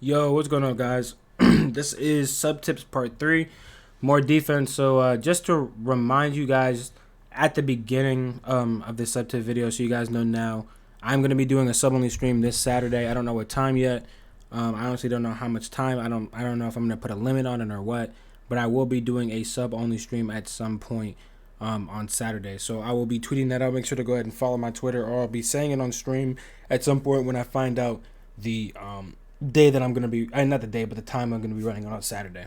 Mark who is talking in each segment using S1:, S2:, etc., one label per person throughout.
S1: Yo, what's going on, guys? This is sub tips part 3, more defense. So just to remind you guys at the beginning of this sub tip video, so you guys know now, I'm gonna be doing a sub only stream this Saturday. I don't know what time yet. I honestly don't know how much time. I don't know if I'm gonna put a limit on it or what. But I will be doing a sub only stream at some point on Saturday. So I will be tweeting that out. Make sure to go ahead and follow my Twitter, or I'll be saying it on stream at some point when I find out the day that I'm gonna be, not the day, but the time I'm gonna be running on Saturday.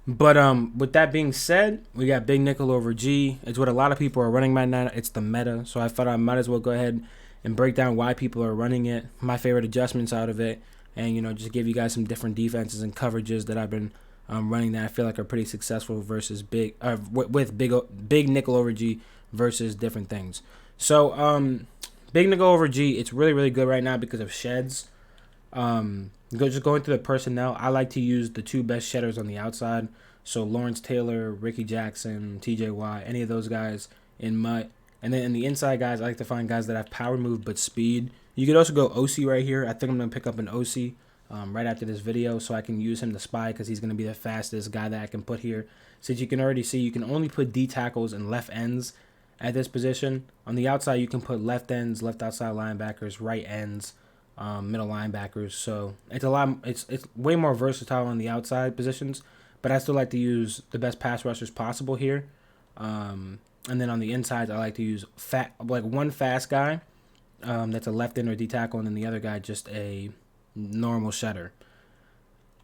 S1: But with that being said, we got big nickel over G. It's what a lot of people are running right now. It's the meta, so I thought I might as well go ahead and break down why people are running it, my favorite adjustments out of it, and just give you guys some different defenses and coverages that I've been running that I feel like are pretty successful versus with big nickel over G versus different things. So big nickel over G, it's really good right now because of sheds. Just going through the personnel, I like to use the two best shedders on the outside. So Lawrence Taylor, Ricky Jackson, TJ Watt, any of those guys in MUT. And then in the inside guys, I like to find guys that have power move but speed. You could also go OC right here. I think I'm going to pick up an OC right after this video so I can use him to spy because he's going to be the fastest guy that I can put here. Since you can already see, you can only put D tackles and left ends at this position. On the outside, you can put left ends, left outside linebackers, right ends, middle linebackers. So it's it's way more versatile on the outside positions, but I still like to use the best pass rushers possible here. And then on the insides, I like to use one fast guy that's a left end or D tackle, and then the other guy just a normal shedder.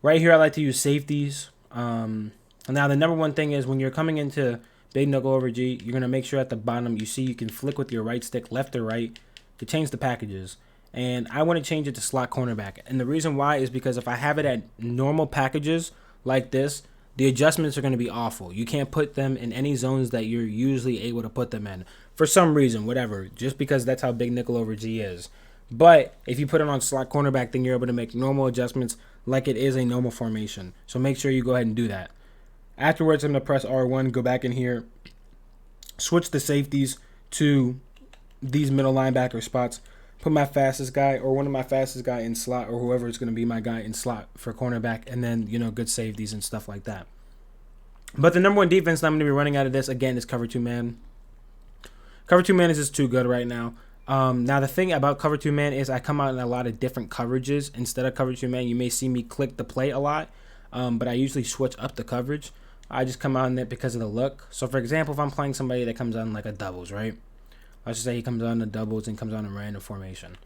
S1: Right here, I like to use safeties. Now the number one thing is when you're coming into big knuckle over G, you're gonna make sure at the bottom you can flick with your right stick left or right to change the packages. And I want to change it to slot cornerback. And the reason why is because if I have it at normal packages like this, the adjustments are going to be awful. You can't put them in any zones that you're usually able to put them in. For some reason, whatever. Just because that's how big nickel over G is. But if you put it on slot cornerback, then you're able to make normal adjustments like it is a normal formation. So make sure you go ahead and do that. Afterwards, I'm going to press R1, go back in here, switch the safeties to these middle linebacker spots. Put my fastest guy or one of my fastest guy in slot, or whoever is going to be my guy in slot for cornerback, and then good safeties and stuff like that. But the number one defense that I'm going to be running out of this again is cover 2 man. Cover 2 man is just too good right now. Now the thing about cover 2 man is I come out in a lot of different coverages instead of cover 2 man. You may see me click the play a lot, but I usually switch up the coverage. I just come out in it because of the look. So for example, if I'm playing somebody that comes on like a doubles, right? Let's just say he comes on the doubles and comes on a random formation.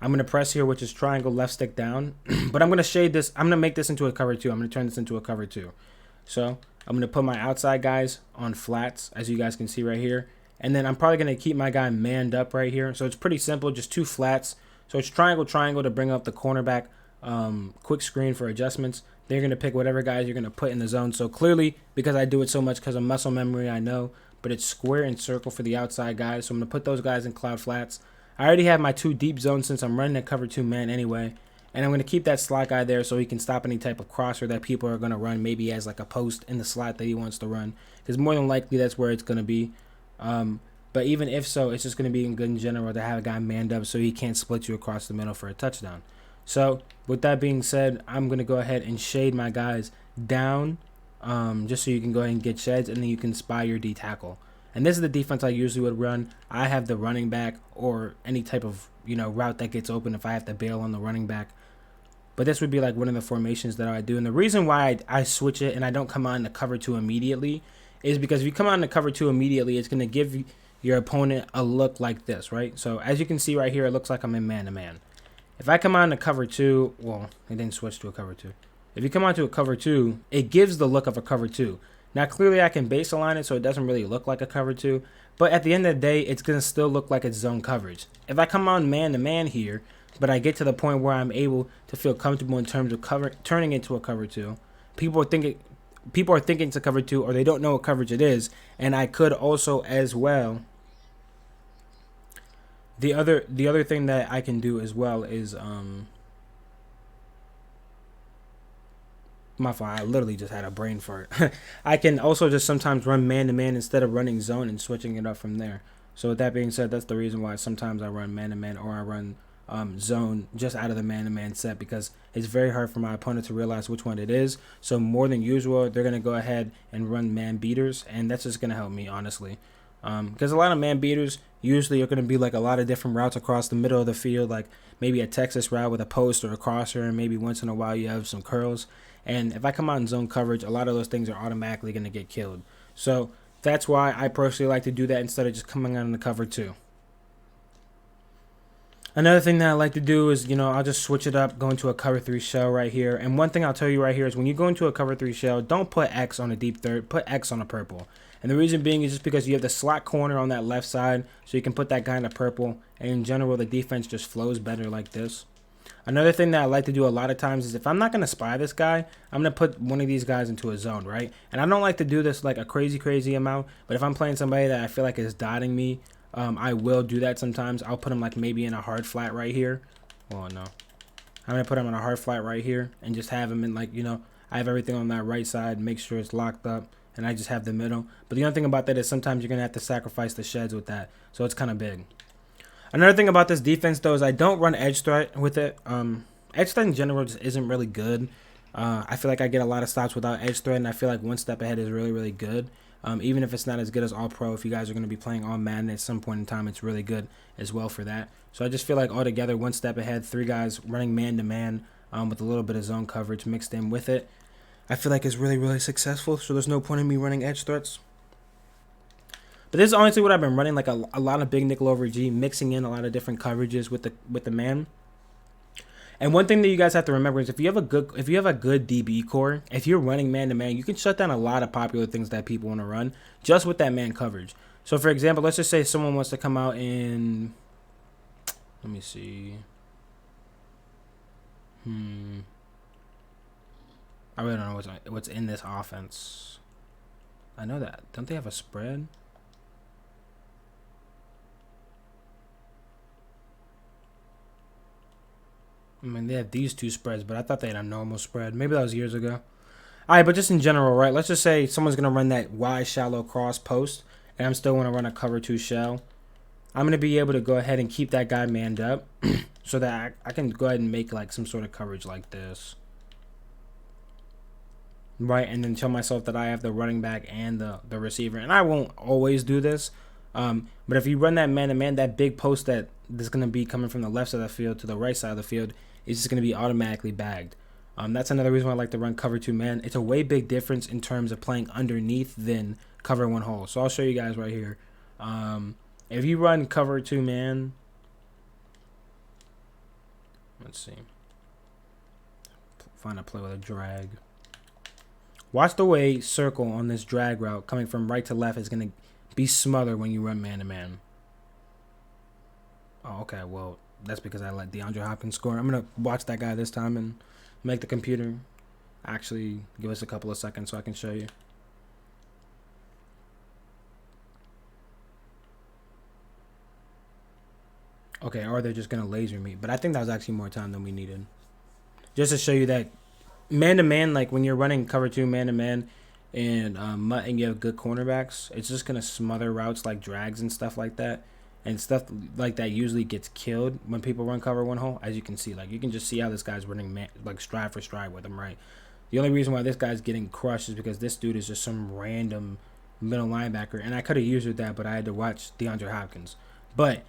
S1: I'm going to press here, which is triangle left stick down. But I'm going to shade this. I'm going to make this into a cover 2. I'm going to turn this into a cover 2. So I'm going to put my outside guys on flats, as you guys can see right here. And then I'm probably going to keep my guy manned up right here. So it's pretty simple, just 2 flats. So it's triangle to bring up the cornerback. Quick screen for adjustments. They're going to pick whatever guys you're going to put in the zone. So clearly, because I do it so much because of muscle memory, I know. But it's square and circle for the outside guys. So I'm going to put those guys in cloud flats. I already have my 2 deep zones since I'm running a cover 2 man anyway. And I'm going to keep that slot guy there so he can stop any type of crosser that people are going to run, maybe as like a post in the slot that he wants to run. Because more than likely that's where it's going to be. But even if so, it's just going to be good in general to have a guy manned up so he can't split you across the middle for a touchdown. So with that being said, I'm going to go ahead and shade my guys down. Just so you can go ahead and get sheds, and then you can spy your D tackle. And this is the defense I usually would run. I have the running back or any type of route that gets open if I have to bail on the running back. But this would be like one of the formations that I do. And the reason why I switch it and I don't come on to cover 2 immediately is because if you come on to cover 2 immediately, it's going to give your opponent a look like this, right? So as you can see right here, it looks like I'm in man-to-man. If I come on to cover 2, well, it didn't switch to a cover 2. If you come onto a cover 2, it gives the look of a cover 2. Now, clearly, I can base align it so it doesn't really look like a cover 2. But at the end of the day, it's going to still look like it's zone coverage. If I come on man-to-man here, but I get to the point where I'm able to feel comfortable in terms of turning into a cover 2, people are thinking it's a cover 2, or they don't know what coverage it is. And I could also as well. The other thing that I can do as well is my fault, I literally just had a brain fart. I can also just sometimes run man-to-man instead of running zone and switching it up from there. So with that being said, that's the reason why sometimes I run man-to-man or I run zone just out of the man-to-man set, because it's very hard for my opponent to realize which one it is. So more than usual, they're going to go ahead and run man beaters, and that's just going to help me, honestly. Because a lot of man beaters usually are going to be like a lot of different routes across the middle of the field, like maybe a Texas route with a post or a crosser, and maybe once in a while you have some curls. And if I come out in zone coverage, a lot of those things are automatically going to get killed. So that's why I personally like to do that instead of just coming out in the cover 2. Another thing that I like to do is, I'll just switch it up, go into a cover 3 shell right here. And one thing I'll tell you right here is when you go into a cover 3 shell, don't put X on a deep third, put X on a purple. And the reason being is just because you have the slot corner on that left side, so you can put that guy in a purple. And in general, the defense just flows better like this. Another thing that I like to do a lot of times is if I'm not going to spy this guy, I'm going to put one of these guys into a zone, right? And I don't like to do this like a crazy amount, but if I'm playing somebody that I feel like is dotting me, I will do that sometimes. I'll put him like maybe in a hard flat right here. Oh, no. I'm going to put him in a hard flat right here and just have him in like, I have everything on that right side, make sure it's locked up, and I just have the middle. But the only thing about that is sometimes you're going to have to sacrifice the sheds with that, so it's kind of big. Another thing about this defense, though, is I don't run edge threat with it. Edge threat in general just isn't really good. I feel like I get a lot of stops without edge threat, and I feel like one step ahead is really good. Even if it's not as good as all pro, if you guys are going to be playing all Madden at some point in time, it's really good as well for that. So I just feel like altogether, one step ahead, 3 guys running man-to-man with a little bit of zone coverage mixed in with it, I feel like it's really successful. So there's no point in me running edge threats. But this is honestly what I've been running, like a lot of big nickel over G, mixing in a lot of different coverages with the man. And one thing that you guys have to remember is if you have a good DB core, if you're running man to man, you can shut down a lot of popular things that people want to run just with that man coverage. So for example, let's just say someone wants to come out in, let me see. I really don't know what's in this offense. I know that. Don't they have a spread? I mean, they have these 2 spreads, but I thought they had a normal spread. Maybe that was years ago. All right, but just in general, right? Let's just say someone's going to run that wide, shallow cross post, and I'm still going to run a cover 2 shell. I'm going to be able to go ahead and keep that guy manned up so that I can go ahead and make like some sort of coverage like this. Right, and then tell myself that I have the running back and the receiver. And I won't always do this. But if you run that man-to-man, that big post that's going to be coming from the left side of the field to the right side of the field is just going to be automatically bagged. That's another reason why I like to run cover 2 man. It's a way big difference in terms of playing underneath than cover 1 hole. So I'll show you guys right here. If you run cover 2 man, let's see. Find a play with a drag. Watch the way circle on this drag route coming from right to left is going to be smothered when you run man-to-man. Oh, okay. Well, that's because I let DeAndre Hopkins score. I'm going to watch that guy this time and make the computer actually give us a couple of seconds so I can show you. Okay, or they're just going to laser me. But I think that was actually more time than we needed. Just to show you that man-to-man, like when you're running cover 2 man-to-man and you have good cornerbacks, it's just going to smother routes like drags and stuff like that. And stuff like that usually gets killed when people run cover 1 hole. As you can see, like you can just see how this guy's running like stride for stride with him, right? The only reason why this guy's getting crushed is because this dude is just some random middle linebacker. And I could have used with that, but I had to watch DeAndre Hopkins. But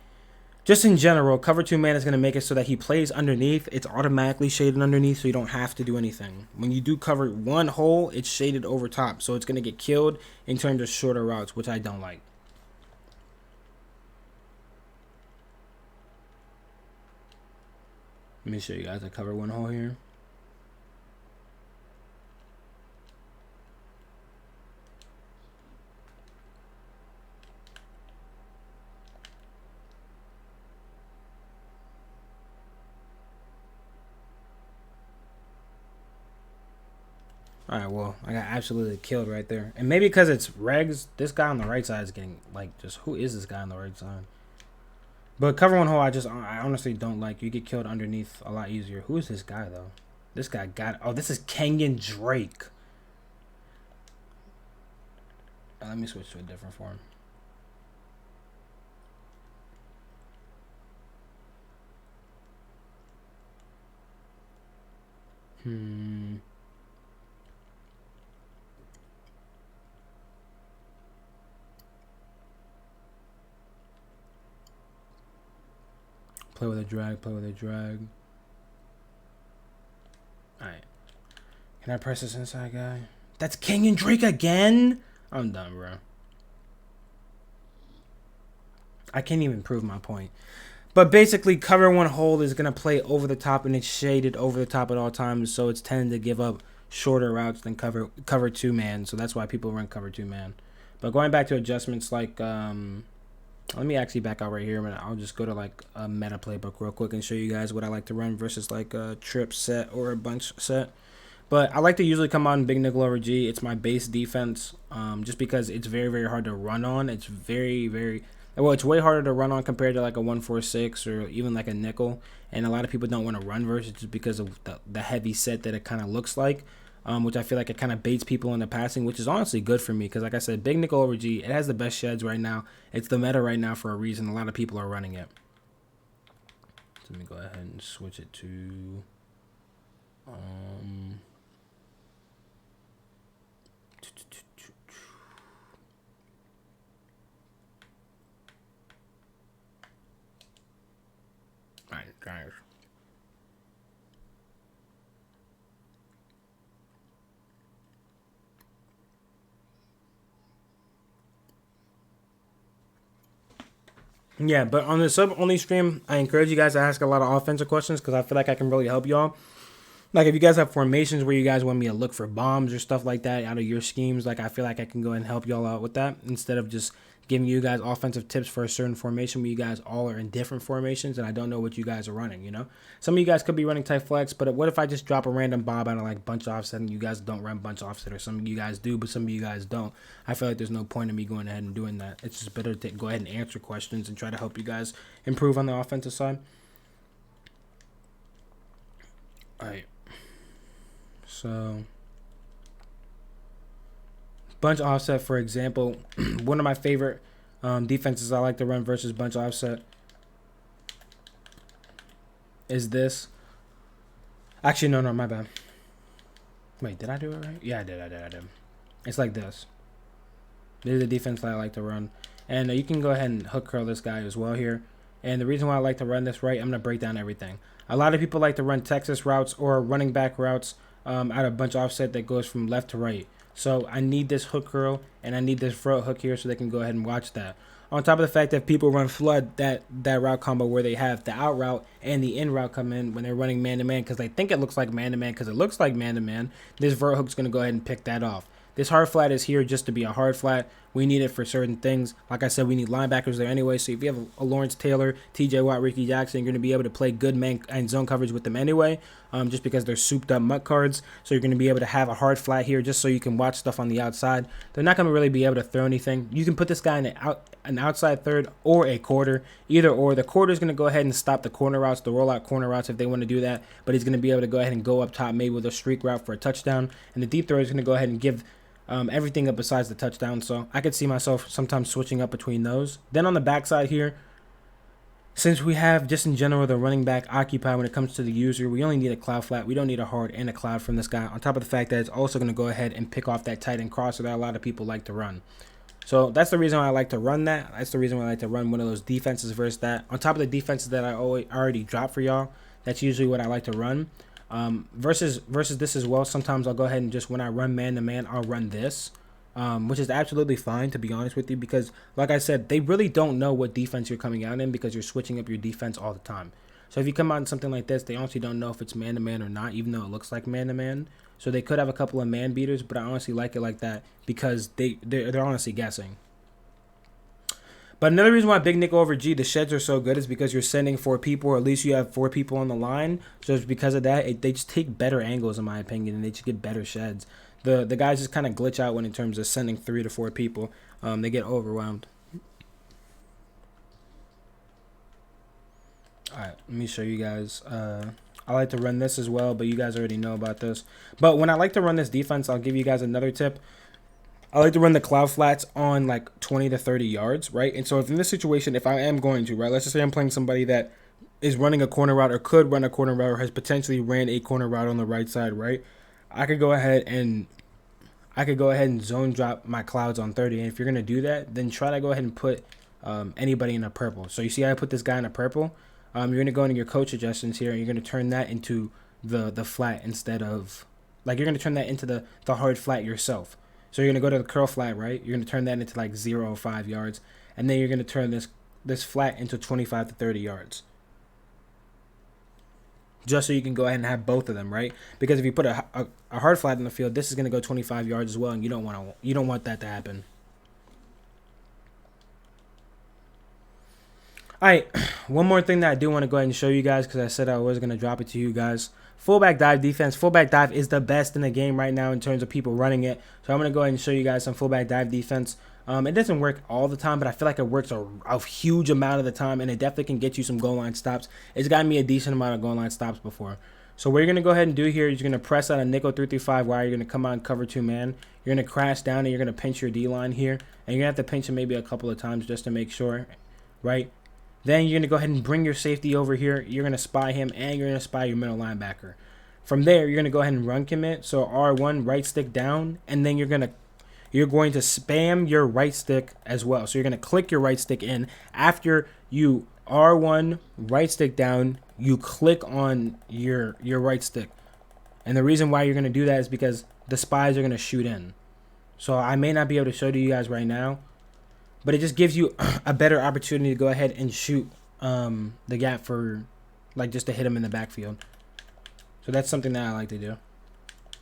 S1: just in general, cover 2 man is going to make it so that he plays underneath. It's automatically shaded underneath, so you don't have to do anything. When you do cover 1 hole, it's shaded over top, so it's going to get killed in terms of shorter routes, which I don't like. Let me show you guys a cover 1 hole here. Alright, well, I got absolutely killed right there. And maybe because it's regs, this guy on the right side is getting, like, just, who is this guy on the right side? But cover 1 hole, I honestly don't like. You get killed underneath a lot easier. Who is this guy, though? This guy oh, this is Kenyon Drake. Let me switch to a different form. Play with a drag, play with a drag. Alright. Can I press this inside guy? That's Kenyan Drake again? I'm done, bro. I can't even prove my point. But basically, cover one hold is going to play over the top, and it's shaded over the top at all times, so it's tending to give up shorter routes than cover two man. So that's why people run cover two man. But going back to adjustments, like let me actually back out right here. I'll just go to like a meta playbook real quick and show you guys what I like to run versus like a trip set or a bunch set. But I like to usually come on big nickel over G. It's my base defense, just because it's very, very hard to run on. It's very, very well. It's way harder to run on compared to like a 146 or even like a nickel. And a lot of people don't want to run versus just because of the heavy set that it kind of looks like, which I feel like it kind of baits people into passing, which is honestly good for me because, like I said, big nickel over G. It has the best sheds right now. It's the meta right now for a reason. A lot of people are running it. So let me go ahead and switch it to Alright, guys. Yeah, but on the sub-only stream, I encourage you guys to ask a lot of offensive questions because I feel like I can really help y'all. Like, if you guys have formations where you guys want me to look for bombs or stuff like that out of your schemes, like, I feel like I can go and help y'all out with that instead of just giving you guys offensive tips for a certain formation where you guys all are in different formations and I don't know what you guys are running, you know? Some of you guys could be running tight flex, but what if I just drop a random bob out of, like, bunch offset and you guys don't run bunch offset, or some of you guys do, but some of you guys don't? I feel like there's no point in me going ahead and doing that. It's just better to go ahead and answer questions and try to help you guys improve on the offensive side. All right. So, bunch offset, for example, one of my favorite defenses I like to run versus bunch offset is this. Actually, no, my bad. Wait, did I do it right? Yeah, I did. It's like this. This is the defense that I like to run. And you can go ahead and hook curl this guy as well here. And the reason why I like to run this right, I'm going to break down everything. A lot of people like to run Texas routes or running back routes out of bunch offset that goes from left to right. So I need this hook curl and I need this front hook here so they can go ahead and watch that. On top of the fact that people run flood that route combo where they have the out route and the in route come in when they're running man-to-man because they think it looks like man-to-man because it looks like man-to-man. This vert hook's going to go ahead and pick that off. This hard flat is here just to be a hard flat. We need it for certain things. Like I said, we need linebackers there anyway. So if you have a Lawrence Taylor, TJ Watt, Ricky Jackson, you're going to be able to play good man and zone coverage with them anyway, just because they're souped up mutt cards. So you're going to be able to have a hard flat here just so you can watch stuff on the outside. They're not going to really be able to throw anything. You can put this guy in an outside third or a quarter. Either or. The quarter is going to go ahead and stop the corner routes, the rollout corner routes if they want to do that. But he's going to be able to go ahead and go up top maybe with a streak route for a touchdown. And the deep throw is going to go ahead and give everything up besides the touchdown. So I could see myself sometimes switching up between those. Then on the backside here, since we have just in general the running back occupied when it comes to the user, we only need a cloud flat. We don't need a hard and a cloud from this guy. On top of the fact that it's also going to go ahead and pick off that tight end crosser that a lot of people like to run. So that's the reason why I like to run that. That's the reason why I like to run one of those defenses versus that. On top of the defenses that I already dropped for y'all, that's usually what I like to run. Versus this as well. Sometimes I'll go ahead and just when I run man-to-man, I'll run this, which is absolutely fine, to be honest with you, because like I said, they really don't know what defense you're coming out in because you're switching up your defense all the time. So if you come out in something like this, they honestly don't know if it's man-to-man or not, even though it looks like man-to-man. So they could have a couple of man beaters, but I honestly like it like that because they're honestly guessing. But another reason why big nickel over G, the sheds are so good is because you're sending 4 people, or at least you have 4 people on the line. So it's because of that, they just take better angles, in my opinion, and they just get better sheds. The guys just kind of glitch out when in terms of sending 3 to 4 people. They get overwhelmed. All right, let me show you guys. I like to run this as well, but you guys already know about this. But when I like to run this defense, I'll give you guys another tip. I like to run the cloud flats on like 20 to 30 yards, right? And so if in this situation, if I am going to, right, let's just say I'm playing somebody that is running a corner route or could run a corner route or has potentially ran a corner route on the right side, right? I could go ahead and zone drop my clouds on 30. And if you're gonna do that, then try to go ahead and put anybody in a purple. So you see, I put this guy in a purple. You're gonna go into your coach adjustments here, and you're gonna turn that into the flat instead of like you're gonna turn that into the hard flat yourself. So you're gonna go to the curl flat, right? You're gonna turn that into like 0 or 5 yards, and then you're gonna turn this flat into 25 to 30 yards. Just so you can go ahead and have both of them, right? Because if you put a hard flat in the field, this is going to go 25 yards as well, and you don't want that to happen. All right, one more thing that I do want to go ahead and show you guys, because I said I was going to drop it to you guys. Fullback dive defense. Fullback dive is the best in the game right now in terms of people running it. So I'm going to go ahead and show you guys some fullback dive defense. It doesn't work all the time, but I feel like it works a huge amount of the time, and it definitely can get you some goal line stops. It's gotten me a decent amount of goal line stops before. So what you're going to go ahead and do here is you're going to press out a nickel 3-5 wire. You're going to come out and cover 2 man. You're going to crash down, and you're going to pinch your D-line here. And you're going to have to pinch it maybe a couple of times just to make sure, right? Then you're going to go ahead and bring your safety over here. You're going to spy him, and you're going to spy your middle linebacker. From there, you're going to go ahead and run commit. So R1, right stick down, and then you're going to spam your right stick as well. So you're going to click your right stick in. After you R1, right stick down, you click on your right stick. And the reason why you're going to do that is because the spies are going to shoot in. So I may not be able to show to you guys right now, but it just gives you a better opportunity to go ahead and shoot the gap for, like, just to hit them in the backfield. So that's something that I like to do.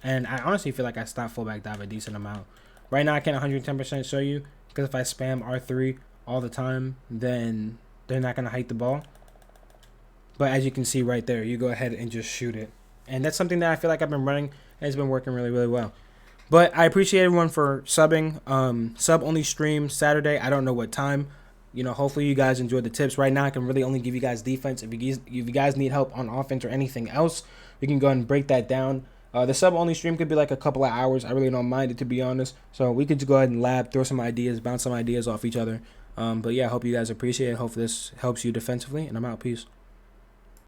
S1: And I honestly feel like I stopped fullback dive a decent amount. Right now, I can't 110% show you, because if I spam R3 all the time, then they're not going to hike the ball. But as you can see right there, you go ahead and just shoot it. And that's something that I feel like I've been running, and it's been working really, really well. But I appreciate everyone for subbing. Sub only stream Saturday. I don't know what time. You know, hopefully you guys enjoyed the tips. Right now, I can really only give you guys defense. If you guys need help on offense or anything else, we can go ahead and break that down. The sub-only stream could be like a couple of hours. I really don't mind it, to be honest. So we could just go ahead and lab, throw some ideas, bounce some ideas off each other. But yeah, I hope you guys appreciate it. Hopefully this helps you defensively, and I'm out. Peace.